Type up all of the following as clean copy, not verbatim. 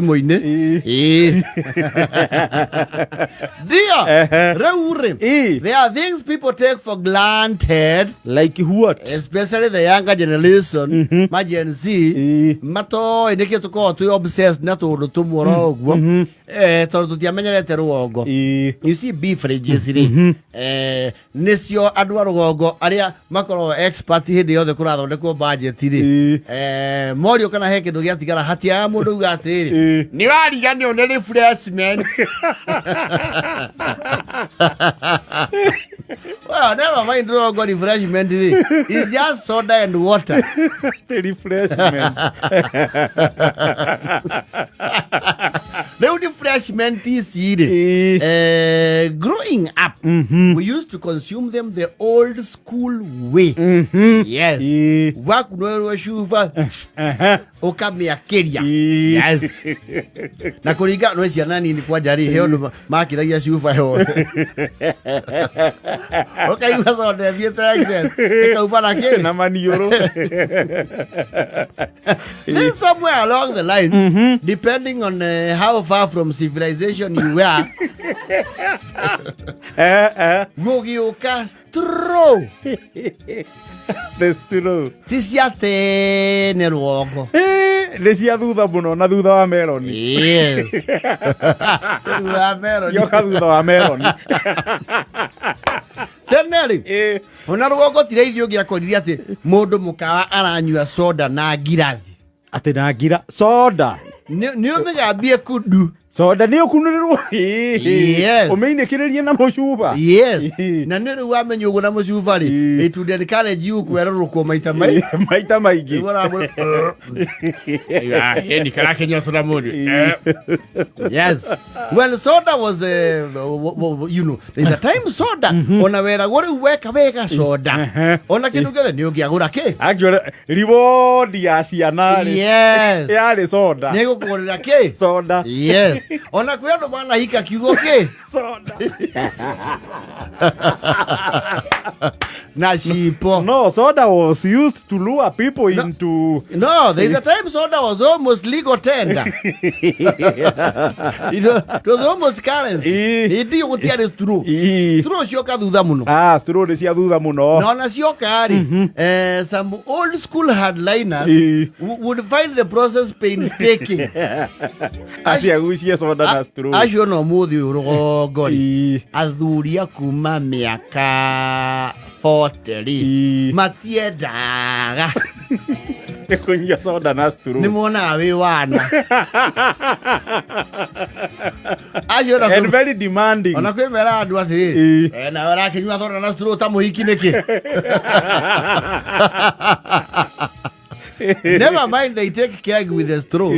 Moine. Dear, there are things people take for granted. Like what? Especially the younger generation, my Gen Z. Mato, indike to go to obsessed not to tomorrow. To the you see beverage, Nesio Adwarogo, Aria Macro expert here, the other crowd, the co budget. Morio can I heck to get together Hatia Mudugati. Niwari gani on refreshments. Well, never mind got refreshment. It's just soda and water. The refreshment. The refreshment is growing up. We used to consume them the old school way. Yes. Work no shuva. Okamia Keria. Yes. Na kuriga no cia nani ni kwa jari he ndo makiragia shuva he. Okay, you saw the theater access. Na manioro. Then somewhere along the line, depending on how far from civilization you were, Gogio Castro. The straw. Tisia tene rugongo. Lesia duda muno na duda wa melon. Yes. Duda melon. Yo ka duda wa melon. Teneri. Ona rugongo tireithio gia koriria ati mundu mukawa aranyua soda na ngirathi. Ate na ngira soda. Ni omegambie kundu. Soda ni okunurirwo. Yes. Omeinekirerie na mucuba. Yes. Na niru wamenye ugo na mucuba ri. Itude ni college yu kwererukwo maita mai. Maita maigi. Ni karakenya soda mundu. Yes. When soda was you know, in the time soda ona wera gore weka wega soda. Ona kinugethe ni ungiagura ki? Actually reward ya ciana ri. Yes. Yari soda. Nego kugurira ki? Soda. Yes. Ona kwendo bana hika kiugo ki? Soda. Na shipo. No, soda was used to lure people into. No, there's a time soda was almost legal tender. It was almost currency. Idi utia de straw. Straw shoka duda muno. Ah, straw de sia duda muno. No, na shoka ari. Some old school hardliners would find the process painstaking. Asia gushia soda na straw. Asho no muthi rugongo. Athuria kuma miaka 40 matiedaga kunywa soda na straw. Ni mona we wana. And very demanding. Ona kwemera andu aci na wara kinywa soda na straw ta muhiki niki. Never mind, they take keg with the straw.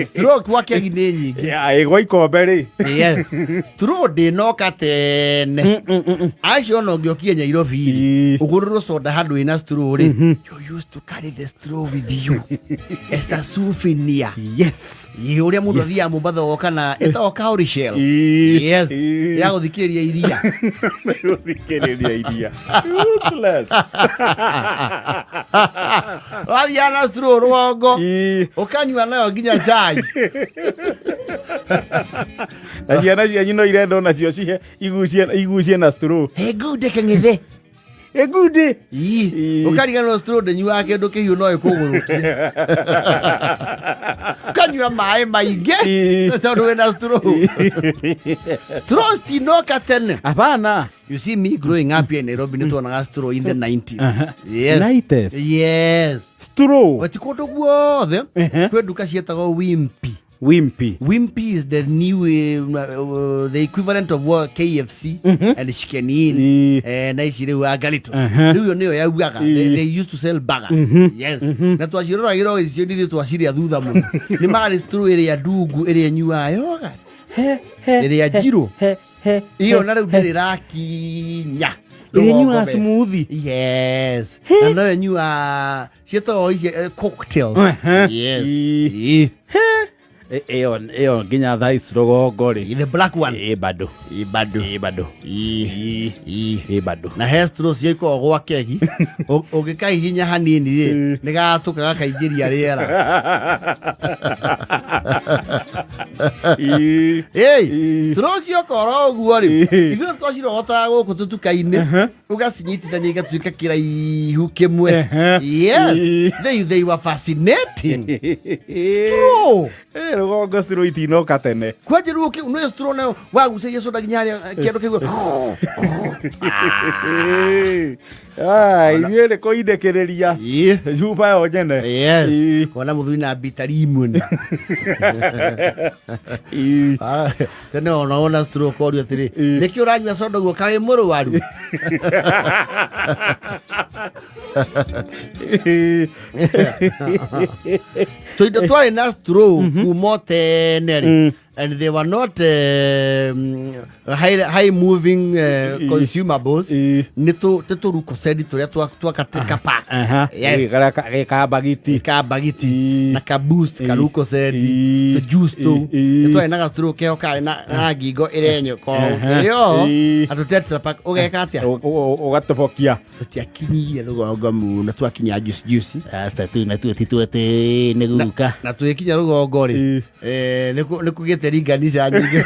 Straw kwa keg ni nyingi. Yeah, ego ikombe. Yes. Straw de no katene. Aisho no gyokie Nairobi. Ugururu soda handu ina straw ri. You used to carry the straw with you. As a souvenir. Yes. Uria mundu athia Mombasa okana eta cowrie shell. Yes. Ya guthikiria iria. Guthikiria iria. Useless. Wathia na straw rugongo. Ukanyua nayo nginya cai. Na ciana cianyu no irenda ona cio cihe igucie na straw. Hegude kengithe. Egude. Ukariga no straw de nyua ke nduke hiu no ikugurukia. Kanyua mai maige. Tondu wena straw. Straw sti no katene. Hapana. You see me growing up here in Nairobi nitwonaga straw in the 90s. Yes. 90s. Yes. Straw. Watikodo guothe. Kwe duka cietagwo Wimpy. Wimpy. Wimpy is the new, the equivalent of what KFC and Chicken Inn. Nice, they were galito. They used to sell burgers. Yes. That was your hero is you needed to Assyria do them. The man is true area dugu area new yoga. Area Jiro. Io not a raki. Nya. New smoothie. Yes. And now new, she thought cocktail. Yes. Eo nginya thais rugongo ri. The black one. Bado. Bado. Bado. Na hestro cio iko gwa kegi. Ugikaiginya hanini ri. Nigatukaga kaigiria riera. Stro cio koro guo ri. Ithuĩ twacirogota gũkũ tũtuka-inĩ. Ũgacinyitithania igatuĩka kĩraihu kĩmwe. Yes. They were fascinating. Stro. Rugongo stro itinoka tene. Kwaje ruo kiu no stro na wagucagia soda nginya kĩndũ kĩu. Ithuĩ nĩ kũindekereria cuba yo nyene. Yes. Kona mũthuri na bitari imwe. Tene ona stro korio atĩrĩ nĩkĩ ũranyua soda guo kaĩ mũrũaru. Tũindo twarĩ na stro kuma tene rĩ. And they were not high moving consumables. Nito ruko sedi turia twakateka pack. Yes. Ka bagiti. Na ka boost ka ruko sedi. To juice to. Nito ina ga stro keo ka na gigo irenyo ko. Yo. Atu tetra pack ugeka atia. Ugatobokia. Tutiakinyire rugongo mu na twakinya juice. Asa tu na tu tituete neguka. Na tuikinya rugongo ri. Nikuge ringanisha nyingi.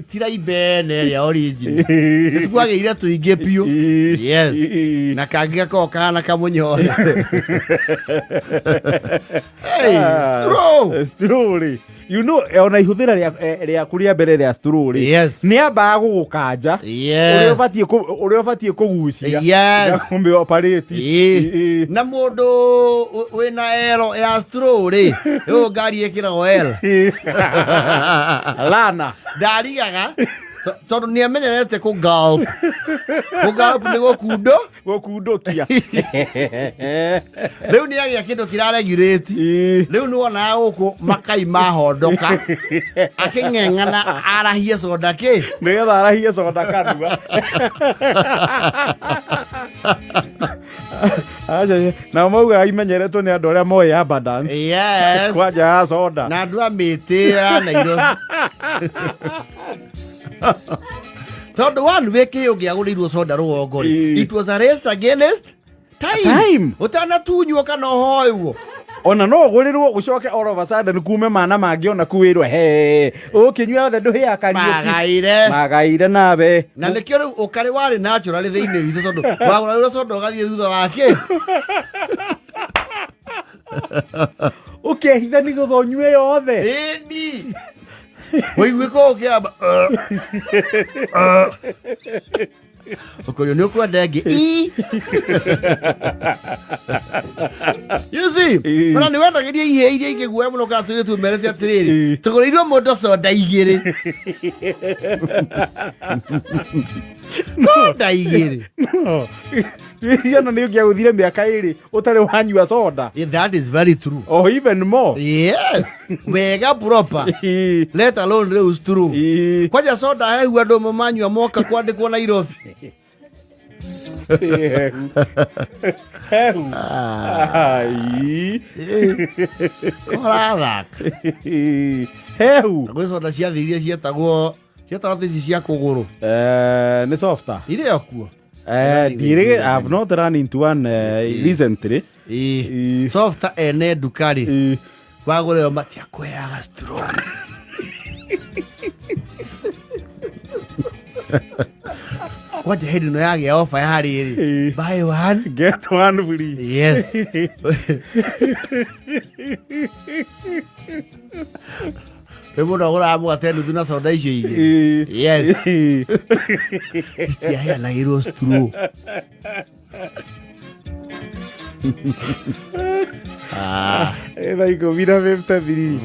Tira ibene ria origin. Nĩtũkwagĩire tũingĩ piũ. Yes. Na kangĩ ko kana kamunyore. Hey, stro ri. You know ona ihũthĩra ria kuria mbere ria stro ri. Yes. Nĩ ambaga gũgũkanja. Yes. Ũrĩa ũbatiĩ kũgucia. Yes. Kumbe operate. Na mũndũ wĩna elo ya stro ri. Yo ngari ĩkĩragwo L. Lana. Ndarigaga. Tondũ nĩ amenyerete kũgulp. Kũgulp nĩ gũkundukia. Rĩu nĩ agĩa kĩndũ kĩraregulate. Rĩu nĩ wonaga gũkũ makai mahondoka. Akĩng'eng'ana arahie soda kĩ. Nĩgetha arahie soda kanua. Na mauga imenyeretwo nĩ andũ arĩa moĩ abundance. Yes. Kwanja ya soda. Na andũ a mĩtĩ ya Nairobi. Tondu wanu weke ũngĩagũrĩirwo soda rugongo ri. It was a race against time. Ũtanatunywo kana ũhoywo. Ona no ũgũrĩrwo ũcoke all of a sudden kume mana mangĩ ona kuwĩrwo ũkĩnyua yothe ndũhĩa kariũki. Magaire nawe. Na nĩkĩo rĩu ũkarĩ warĩ natural thĩinĩ witũ tondũ wagũrĩrwo soda ũgathiĩ thutha wake. Ũkehitha nĩ gũthonyue yothe. Ĩni. Wĩiguĩko ũkĩamba. Ũkũrio nĩ ũkwenda ĩngĩ. You see, ona nĩ wendagĩria ihĩa iria ingĩ guoya mũno kana tũirĩtu merete atĩrĩrĩ tũgũrĩirwo mũndũ soda igĩrĩ. Soda igĩrĩ. Ciana nĩ ũngĩagũthire mĩaka ĩrĩ ũtarĩ wanyua soda. That is very true. Or even more. Yes. Wega proper. Let alone rĩu stro. Kwaja soda hehu andũ mamanyua moka kwandĩkwo Nairobi. Hehu. Korathak. Hehu. Gwĩ soda cia thĩ iria cietagwo ici cia kũgũrũ. Nĩ softer. Irĩ okuo. I've not run into one recently. Softer ene ndukari. Wagũrĩo matiakũheaga stro. Kwaja hĩndĩ ĩno yagĩa ofa ya rĩrĩ. Buy one. Get one free. Yes. Mũndũ agũraga mũgate nuthu na soda icio igĩrĩ. Yes. Itiaheanagĩrwo stro. Thaa 10:53.